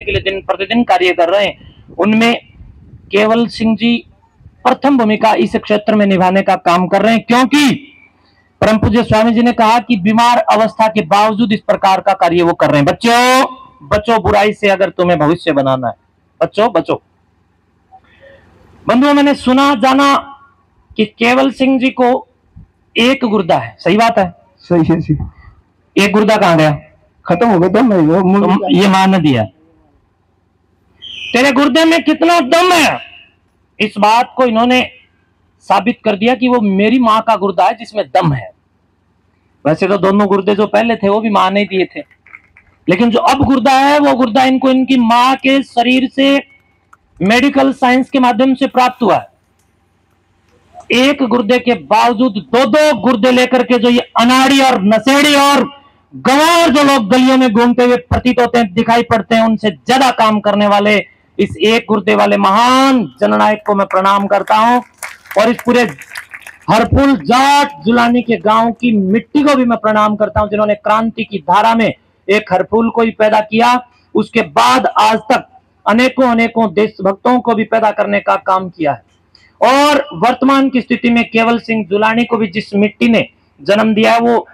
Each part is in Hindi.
के लिए दिन प्रतिदिन कार्य कर रहे हैं, उनमें केवल सिंह जी प्रथम भूमिका इस क्षेत्र में निभाने का काम कर रहे हैं, क्योंकि परम पूज्य स्वामी जी ने कहा कि बीमार अवस्था के बावजूद इस प्रकार का कार्य वो कर रहे हैं। बच्चों बच्चों बुराई से अगर तुम्हें भविष्य बनाना है, बच्चों बच्चों। बंधुओं, मैंने सुना जाना कि केवल सिंह जी को एक गुर्दा है, सही बात है? सही है जी। एक गुर्दा कहां गया? खत्म हो गया दम है तो ये मां ने दिया। तेरे गुर्दे में कितना दम है, इस बात को इन्होंने साबित कर दिया कि वो मेरी मां का गुर्दा है जिसमें दम है। वैसे तो दोनों गुर्दे जो पहले थे वो भी मां ने दिए थे, लेकिन जो अब गुर्दा है वो गुर्दा इनको इनकी मां के शरीर से मेडिकल साइंस के माध्यम से प्राप्त हुआ है। एक गुर्दे के बावजूद दो दो गुर्दे लेकर के जो ये अनाड़ी और नशेड़ी और गंवार जो लोग गलियों में घूमते हुए प्रतीत होते हैं, दिखाई पड़ते हैं, उनसे ज्यादा काम करने वाले इस एक गुर्दे वाले महान जननायक को मैं प्रणाम करता हूं। और इस पूरे हरफूल जाट जुलानी के गांव की मिट्टी को भी मैं प्रणाम करता हूं, जिन्होंने क्रांति की धारा में एक हरफूल को ही पैदा किया, उसके बाद आज तक अनेकों अनेकों देशभक्तों को भी पैदा करने का काम किया है। और वर्तमान की स्थिति में केवल सिंह जुलानी को भी जिस मिट्टी ने जन्म दिया है, वो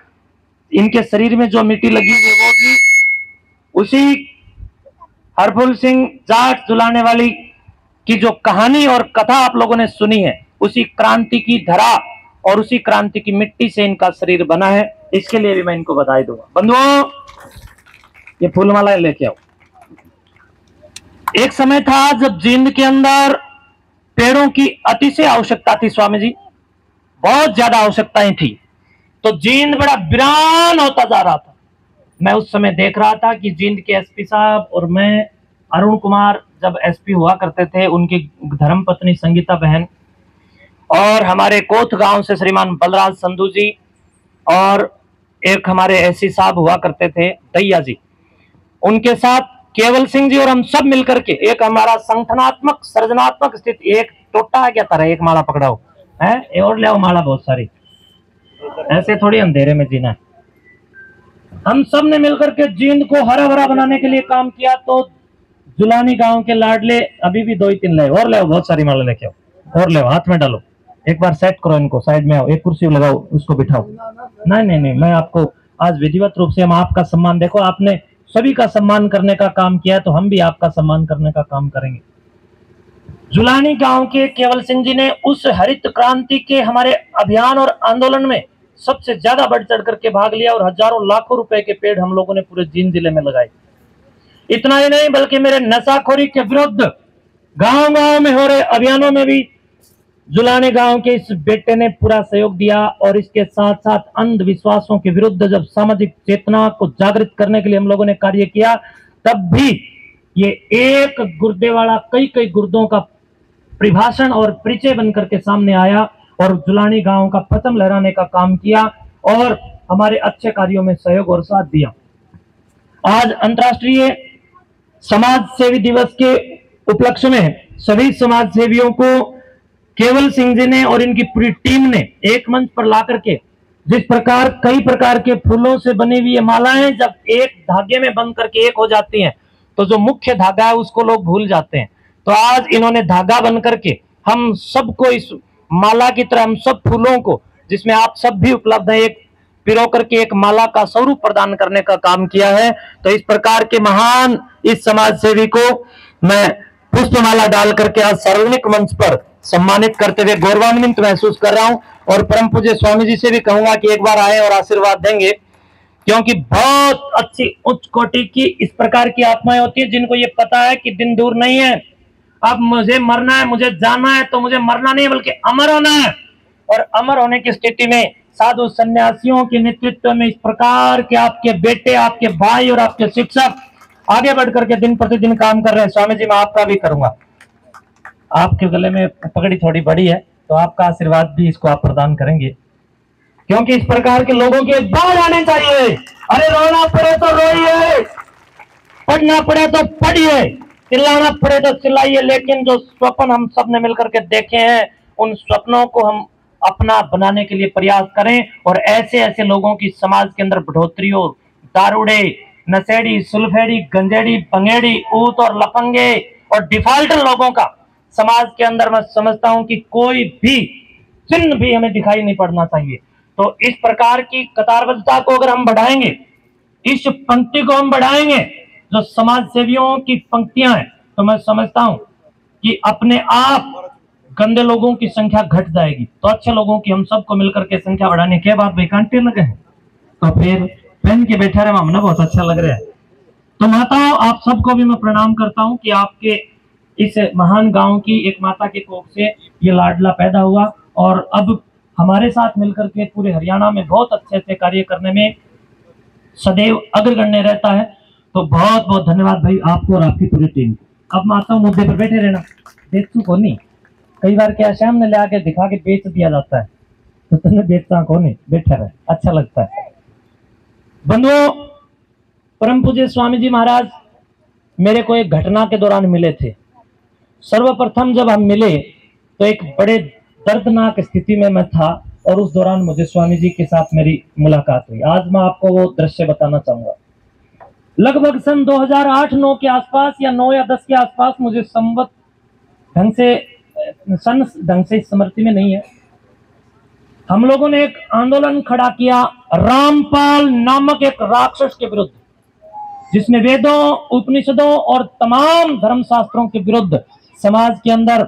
इनके शरीर में जो मिट्टी लगी है वो भी उसी हरफूल सिंह जाट जुलाने वाली की जो कहानी और कथा आप लोगों ने सुनी है, उसी क्रांति की धरा और उसी क्रांति की मिट्टी से इनका शरीर बना है। इसके लिए भी मैं इनको बधाई दूंगा। बंधुओं, ये फूलमाला लेके आओ। एक समय था जब जींद के अंदर पेड़ों की अतिशय आवश्यकता थी स्वामी जी, बहुत ज्यादा आवश्यकताएं थी, तो जींद बड़ा वीरान होता जा रहा था। मैं उस समय देख रहा था कि जींद के एसपी साहब और मैं, अरुण कुमार जब एसपी हुआ करते थे, उनकी धर्मपत्नी संगीता बहन, और हमारे कोथ गांव से श्रीमान बलराज संधू जी, और एक हमारे एससी साहब हुआ करते थे दैया जी, उनके साथ केवल सिंह जी और हम सब मिलकर के एक हमारा संगठनात्मक सृजनात्मक स्थिति, एक टोटा है क्या तरह, एक माला पकड़ाओ है और ले आओ माला बहुत सारी, ऐसे थोड़ी अंधेरे में जीना है। हम सब ने मिलकर के जींद को हरा भरा बनाने के लिए काम किया। तो जुलानी गांव के लाडले अभी भी 2-3 ले और ले आओ, बहुत सारी माला लेके आओ और ले आओ, हाथ में डालो, एक बार सेट करो इनको, साइड में आओ, एक कुर्सी लगाओ, उसको बिठाओ। नहीं नहीं नहीं, मैं आपको आज विधिवत रूप से हम आपका सम्मान, देखो आपने सभी का सम्मान करने का काम किया है, तो हम भी आपका सम्मान करने का काम करेंगे। जुलानी गांव के केवल सिंह जी ने उस हरित क्रांति के हमारे अभियान और आंदोलन में सबसे ज्यादा बढ़ चढ़ करके भाग लिया और हजारों लाखों रुपए के पेड़ हम लोगों ने पूरे जींद जिले में लगाए। इतना ही नहीं, बल्कि मेरे नशाखोरी के विरुद्ध गांव गांव में हो रहे अभियानों में भी जुलानी गांव के इस बेटे ने पूरा सहयोग दिया। और इसके साथ साथ अंधविश्वासों के विरुद्ध जब सामाजिक चेतना को जागृत करने के लिए हम लोगों ने कार्य किया, तब भी ये एक गुर्दे वाला कई कई गुर्दों का परिभाषण और परिचय बनकर के सामने आया और जुलानी गांव का प्रथम लहराने का काम किया और हमारे अच्छे कार्यों में सहयोग और साथ दिया। आज अंतर्राष्ट्रीय समाज सेवी दिवस के उपलक्ष्य में सभी समाज सेवियों को केवल सिंह जी ने और इनकी पूरी टीम ने एक मंच पर ला करके, जिस प्रकार कई प्रकार के फूलों से बनी हुई मालाएं जब एक धागे में बंध करके एक हो जाती हैं, तो जो मुख्य धागा है उसको लोग भूल जाते हैं। तो आज इन्होंने धागा बन करके हम सबको इस माला की तरह, हम सब फूलों को, जिसमें आप सब भी उपलब्ध है, एक पिरो करके एक माला का स्वरूप प्रदान करने का काम किया है। तो इस प्रकार के महान इस समाज सेवी को मैं पुष्पमाला डाल करके आज सार्वजनिक मंच पर सम्मानित करते हुए गौरवान्वित महसूस कर रहा हूं। और परम पूज्य स्वामी जी से भी कहूंगा कि एक बार आए और आशीर्वाद देंगे, क्योंकि बहुत अच्छी उच्च कोटि की इस प्रकार की आत्माएं होती है जिनको ये पता है कि दिन दूर नहीं है, अब मुझे मरना है, मुझे जाना है, तो मुझे मरना नहीं बल्कि अमर होना है। और अमर होने की स्थिति में साधु सन्यासियों के नेतृत्व में इस प्रकार के आपके बेटे, आपके भाई और आपके शिक्षक आगे बढ़कर के दिन प्रतिदिन काम कर रहे हैं। स्वामी जी, मैं आपका भी करूंगा, आपके गले में पगड़ी थोड़ी बड़ी है, तो आपका आशीर्वाद भी इसको आप प्रदान करेंगे, क्योंकि इस प्रकार के लोगों के बाहर आने चाहिए। अरे रोना पड़े तो रोइए, पढ़ना पड़े तो पढ़िए, चिल्लाना पड़े तो चिल्लाइए, लेकिन जो स्वप्न हम सब ने मिलकर के देखे हैं, उन स्वप्नों को हम अपना बनाने के लिए प्रयास करें और ऐसे ऐसे लोगों की समाज के अंदर बढ़ोतरी हो, दारूड़े, नशेड़ी, सुलफेड़ी, गंजेड़ी, पंगेड़ी, ऊत और लफंगे और डिफॉल्टर लोगों का समाज के अंदर मैं समझता हूं कि कोई भी चिन्ह भी हमें दिखाई नहीं पड़ना चाहिए। तो इस प्रकार की कतारबद्धता को अगर हम बढ़ाएंगे, इस पंक्ति को हम बढ़ाएंगे, जो समाज सेवियों की पंक्तियां हैं, तो मैं समझता हूं कि अपने आप गंदे लोगों की संख्या घट जाएगी। तो अच्छे लोगों की हम सबको मिलकर के संख्या बढ़ाने के बाद बेकांटे लगे हैं, तो फिर पहन के बैठा रहे, हमने बहुत अच्छा लग रहा है। तो माताओं, आप सबको भी मैं प्रणाम करता हूं कि आपके इस महान गांव की एक माता के कोख से ये लाडला पैदा हुआ और अब हमारे साथ मिलकर के पूरे हरियाणा में बहुत अच्छे अच्छे कार्य करने में सदैव अग्रगण्य रहता है। तो बहुत बहुत धन्यवाद भाई आपको और आपकी पूरी टीम को। अब माता मुद्दे पर बैठे रहना, बेचू को नहीं। कई बार क्या शाम ने ले आके दिखा के बेच दिया जाता है, तो तुमने बेचता को नहीं, बैठा रहे, अच्छा लगता है। बंधुओं, परम पूज्य स्वामी जी महाराज मेरे को एक घटना के दौरान मिले थे। सर्वप्रथम जब हम मिले तो एक बड़े दर्दनाक स्थिति में मैं था और उस दौरान मुझे स्वामी जी के साथ मेरी मुलाकात हुई। आज मैं आपको वो दृश्य बताना चाहूंगा। लगभग सन 2008-9 के आसपास या 9 या 10 के आसपास, मुझे संवत ढंग से सन ढंग से स्मृति में नहीं है, हम लोगों ने एक आंदोलन खड़ा किया रामपाल नामक एक राक्षस के विरुद्ध, जिसने वेदों, उपनिषदों और तमाम धर्मशास्त्रों के विरुद्ध समाज के अंदर